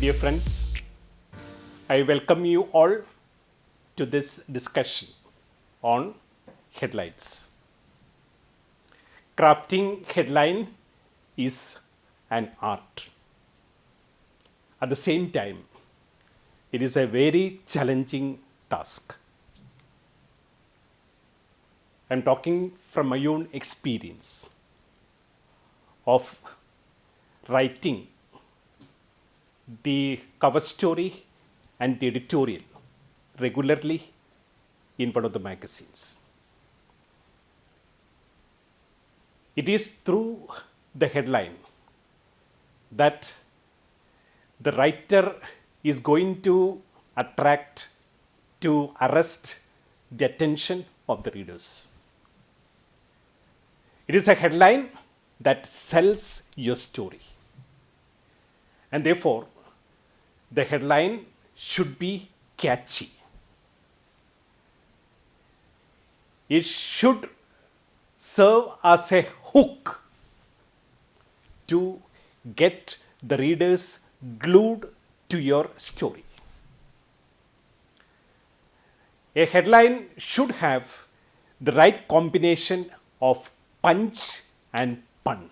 Dear friends, I welcome you all to this discussion on headlines. Crafting headline is an art. At the same time, it is a very challenging task. I'm talking from my own experience of writing the cover story and the editorial regularly in one of the magazines. It is through the headline that the writer is going to attract, to arrest the attention of the readers. It is a headline that sells your story. And therefore, the headline should be catchy. It should serve as a hook to get the readers glued to your story. A headline should have the right combination of punch and pun.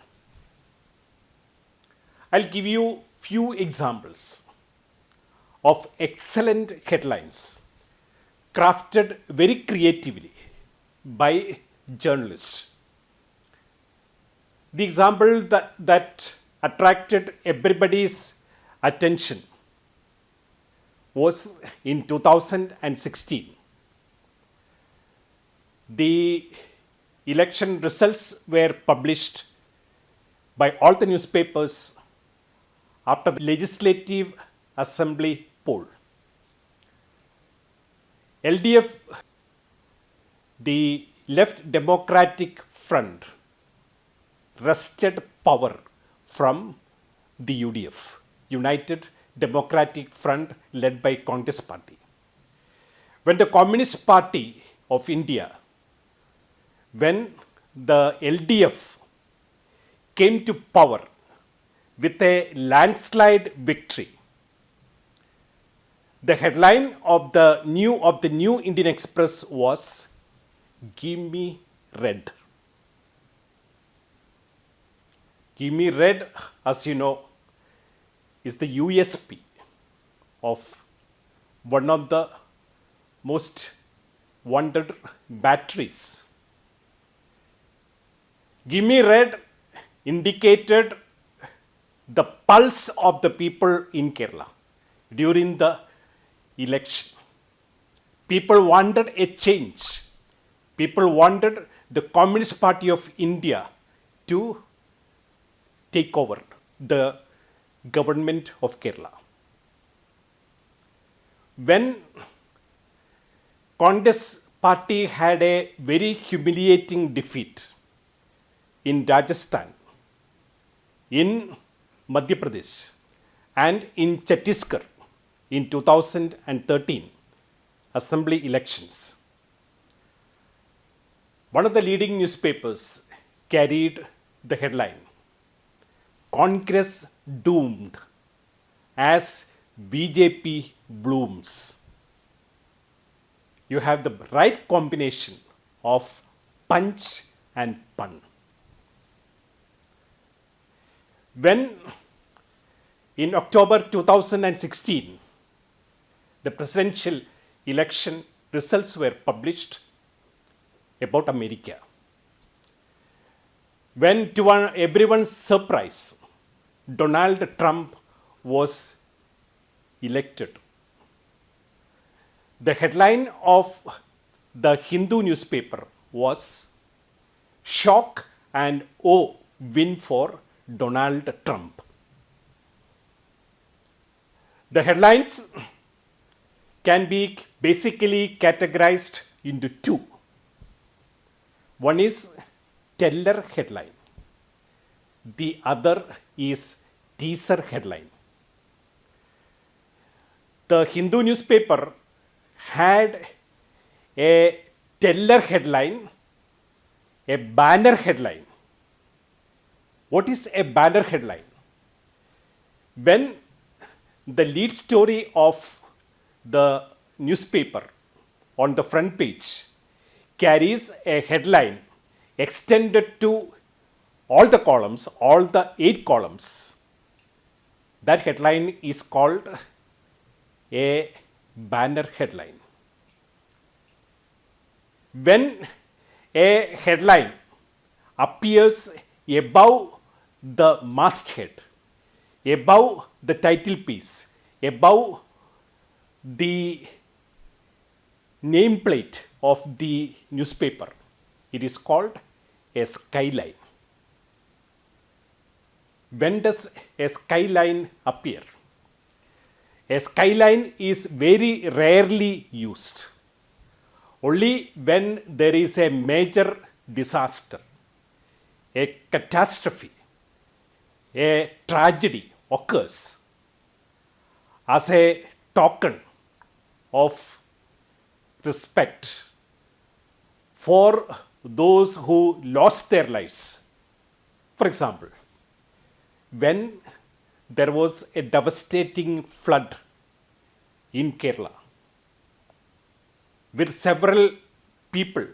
I'll give you few examples of excellent headlines crafted very creatively by journalists. The example that attracted everybody's attention was in 2016. The election results were published by all the newspapers after the Legislative Assembly poll. LDF, the Left Democratic Front, wrested power from the UDF, United Democratic Front, led by Congress Party. When the Communist Party of India, when the LDF came to power with a landslide victory, the headline of the new Indian Express was "Give me red." Give me red, as you know, is the USP of one of the most wanted batteries. Give me red indicated the pulse of the people in Kerala during the election. People wanted a change. People wanted the Communist Party of India to take over the government of Kerala. When Congress Party had a very humiliating defeat in Rajasthan, in Madhya Pradesh, and in Chhattisgarh in 2013 assembly elections, one of the leading newspapers carried the headline, "Congress doomed as BJP blooms." You have the right combination of punch and pun. When in October 2016, the presidential election results were published about America, when to everyone's surprise, Donald Trump was elected, the headline of the Hindu newspaper was "Shock and Awe Win for Donald Trump." The headlines can be basically categorized into two. One is teller headline. The other is teaser headline. The Hindu newspaper had a teller headline, a banner headline. What is a banner headline? When the lead story of the newspaper on the front page carries a headline extended to all the columns, all the 8 columns. That headline is called a banner headline. When a headline appears above the masthead, above the title piece, above the nameplate of the newspaper, it is called a skyline. When does a skyline appear? A skyline is very rarely used. Only when there is a major disaster, a catastrophe, a tragedy occurs as a token of respect for those who lost their lives. For example, when there was a devastating flood in Kerala with several people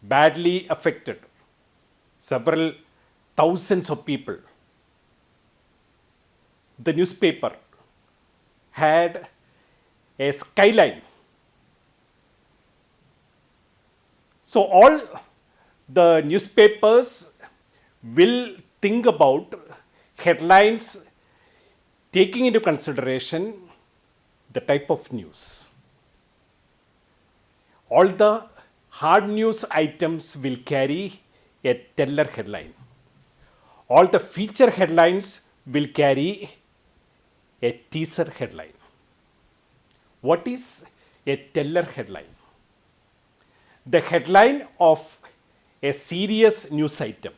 badly affected, several thousands of people, the newspaper had a skyline. So all the newspapers will think about headlines taking into consideration the type of news. All the hard news items will carry a teller headline. All the feature headlines will carry a teaser headline. What is a teller headline? The headline of a serious news item,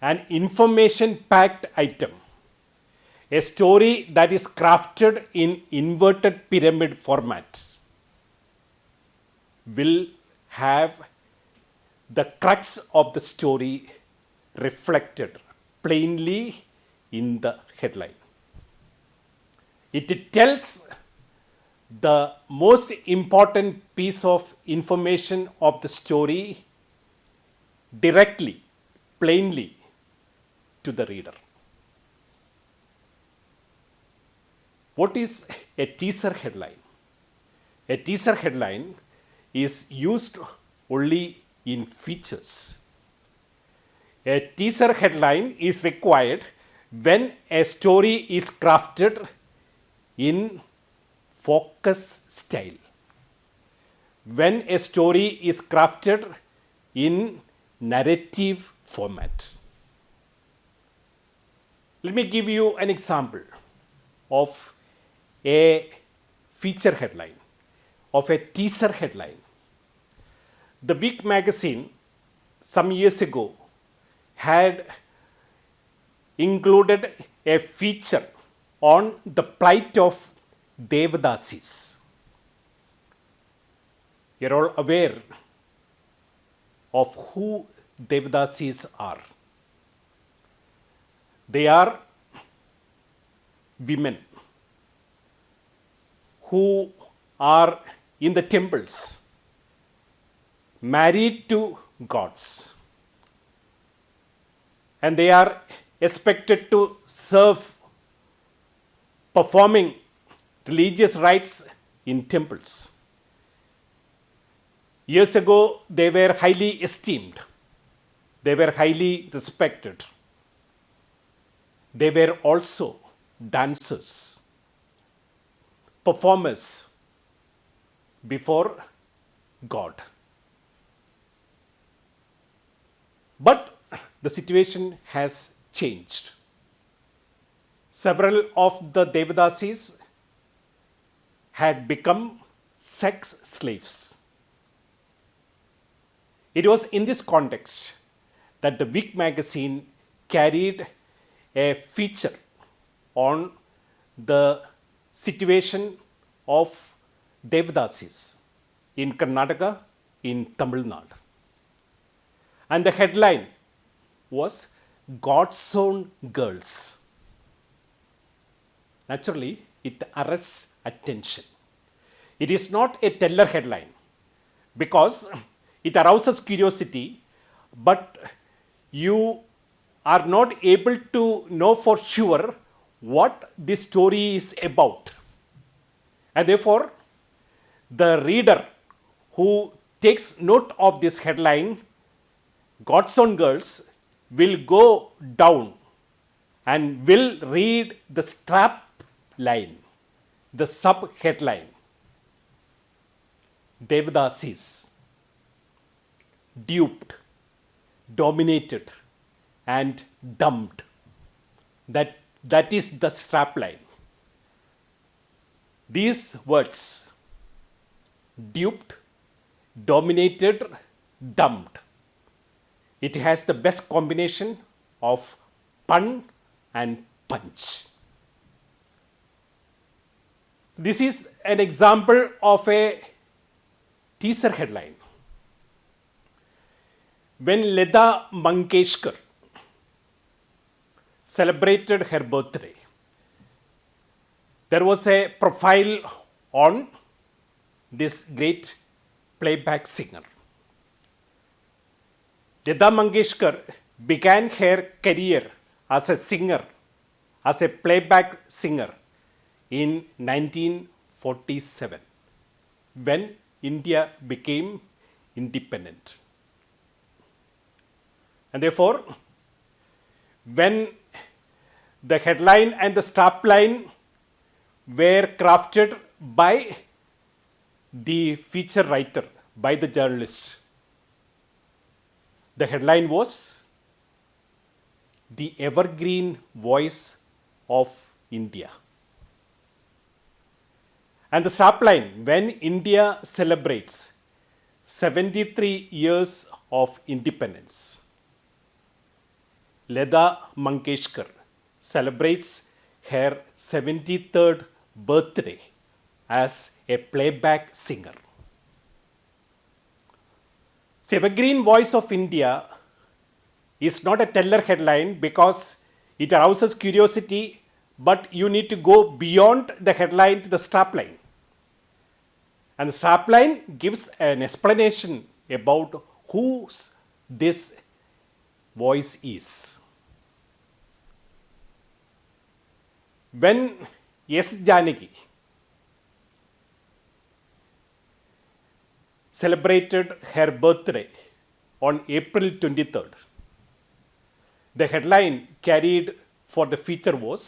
an information packed item, a story that is crafted in inverted pyramid format, will have the crux of the story reflected plainly in the headline. It tells the most important piece of information of the story directly, plainly to the reader. What is a teaser headline? A teaser headline is used only in features. A teaser headline is required when a story is crafted in focus style, when a story is crafted in narrative format. Let me give you an example of a feature headline, of a teaser headline. The Week magazine some years ago had included a feature on the plight of Devadasis. You're all aware of who Devadasis are. They are women who are in the temples, married to gods, and they are expected to serve, performing religious rites in temples. Years ago, they were highly esteemed, they were highly respected. They were also dancers, performers before God. But the situation has changed. Several of the Devadasis had become sex slaves. It was in this context that the Week magazine carried a feature on the situation of Devadasis in Karnataka, in Tamil Nadu. And the headline was God's Own Girls. naturally it arrests attention. It is not a teller headline because it arouses curiosity, but you are not able to know for sure what this story is about. And therefore, the reader who takes note of this headline, God's Own Girls, will go down and will read the strap line, the sub headline. Devadasis, duped, dominated, and dumped. That is the strapline. These words, duped, dominated, dumped, it has the best combination of pun and punch. This is an example of a teaser headline. When Lata Mangeshkar celebrated her birthday, there was a profile on this great playback singer. Lata Mangeshkar began her career as a singer, as a playback singer in 1947 when India became independent. And therefore, when the headline and the strapline were crafted by the feature writer, by the journalist, the headline was "The Evergreen Voice of India." And the strapline, when India celebrates 73 years of independence, Lata Mangeshkar celebrates her 73rd birthday as a playback singer. The Evergreen Voice of India is not a teller headline because it arouses curiosity, but you need to go beyond the headline to the strapline. And the strapline gives an explanation about whose this voice is. When S. Janaki celebrated her birthday on April 23rd, the headline carried for the feature was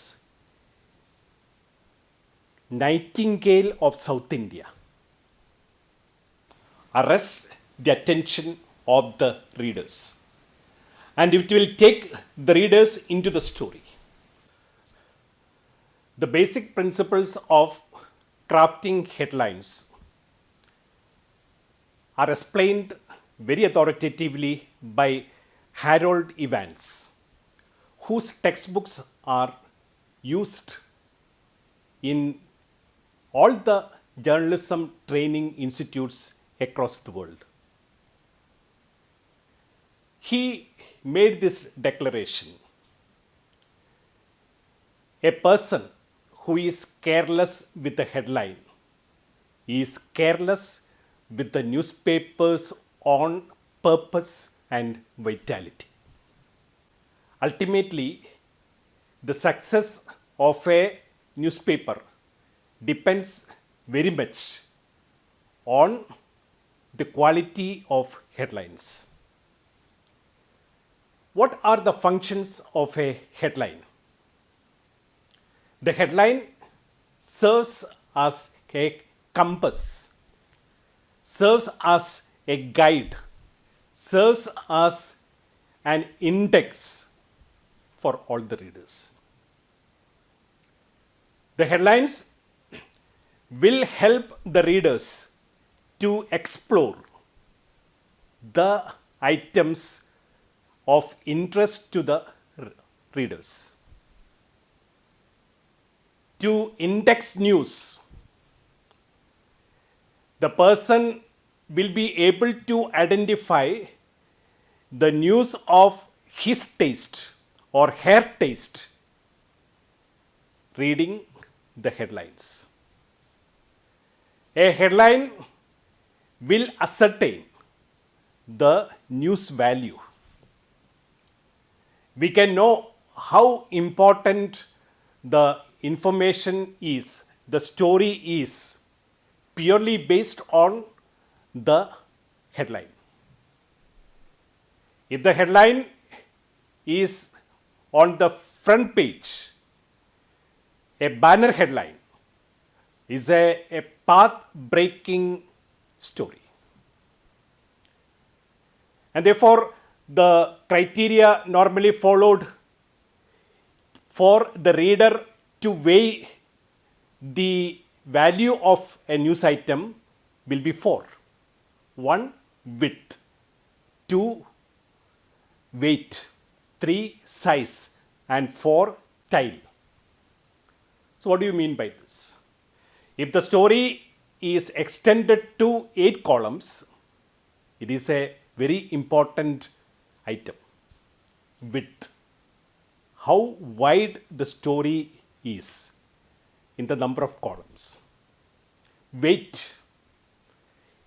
"Nightingale of South India" arrests the attention of the readers, and it will take the readers into the story. The basic principles of crafting headlines are explained very authoritatively by Harold Evans, whose textbooks are used in all the journalism training institutes across the world. He made this declaration: a person who is careless with the headline is careless with the newspaper's own purpose and vitality. Ultimately, the success of a newspaper depends very much on the quality of headlines. What are the functions of a headline? The headline serves as a compass, serves as a guide, serves as an index for all the readers. The headlines will help the readers to explore the items of interest to the readers. To index news, the person will be able to identify the news of his taste or her taste, reading the headlines. A headline will ascertain the news value. We can know how important the information is, the story is, purely based on the headline. If the headline is on the front page, a banner headline is a path-breaking story. And therefore, the criteria normally followed for the reader to weigh the value of a news item will be four. One, width. Two, weight. Three, size. And four, style. So what do you mean by this? If the story is extended to 8 columns, it is a very important item. Width. How wide the story is in the number of columns. Weight.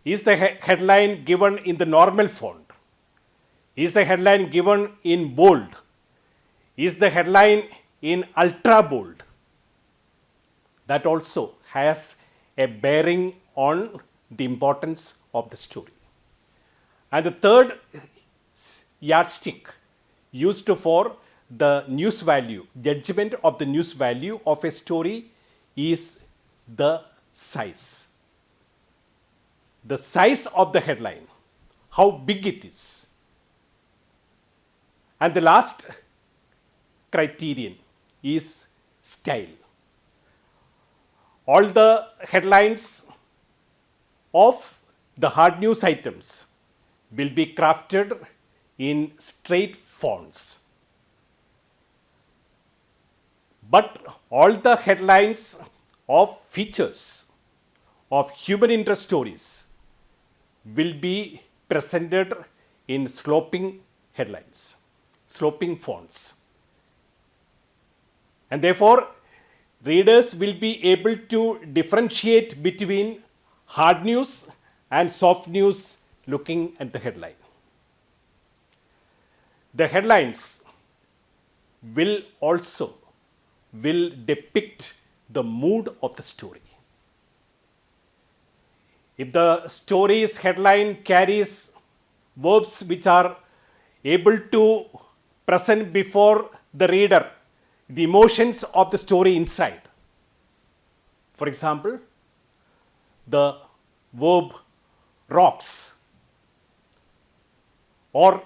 Is the headline given in the normal font? Is the headline given in bold? Is the headline in ultra bold? That also has a bearing on the importance of the story. And the third yardstick used for the news value, judgment of the news value of a story is the size. The size of the headline, how big it is. And the last criterion is style. All the headlines of the hard news items will be crafted in straight fonts. But all the headlines of features of human interest stories will be presented in sloping headlines, sloping fonts. And therefore, readers will be able to differentiate between hard news and soft news looking at the headline. The headlines will depict the mood of the story. If the story's headline carries verbs which are able to present before the reader the emotions of the story inside. For example, the verb rocks or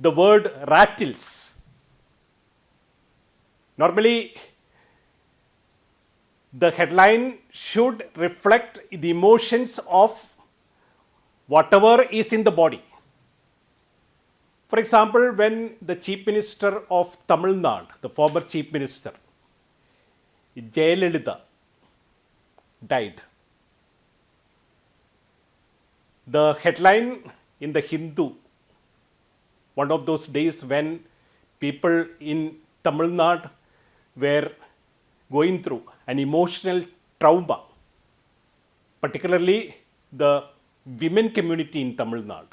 the word rattles. Normally, the headline should reflect the emotions of whatever is in the body. For example, when the Chief Minister of Tamil Nadu, the former Chief Minister, Jayalalitha, died, the headline in the Hindu, one of those days when people in Tamil Nadu were going through an emotional trauma, particularly the women community in Tamil Nadu.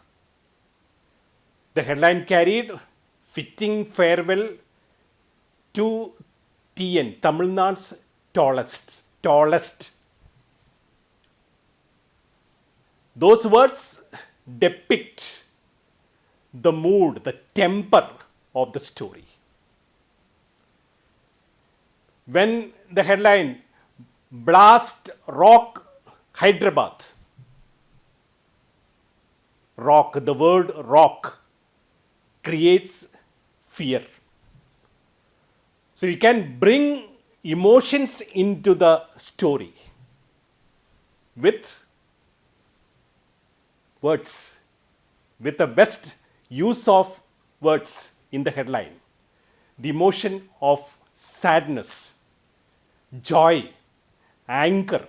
The headline carried fitting farewell to TN, Tamil Nadu's tallest. Those words depict the mood, the temper of the story. When the headline Blast Rock Hyderabad, rock, the word rock creates fear. So you can bring emotions into the story with words, with the best use of words in the headline. The emotion of sadness, joy, anger,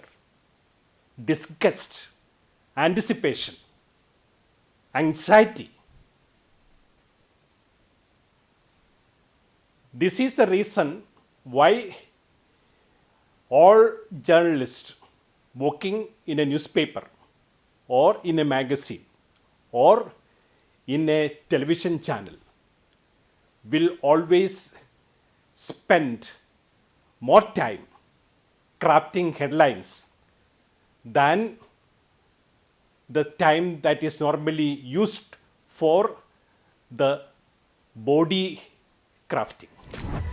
disgust, anticipation, anxiety. This is the reason why all journalists working in a newspaper or in a magazine or in a television channel will always spend more time crafting headlines than the time that is normally used for the body crafting.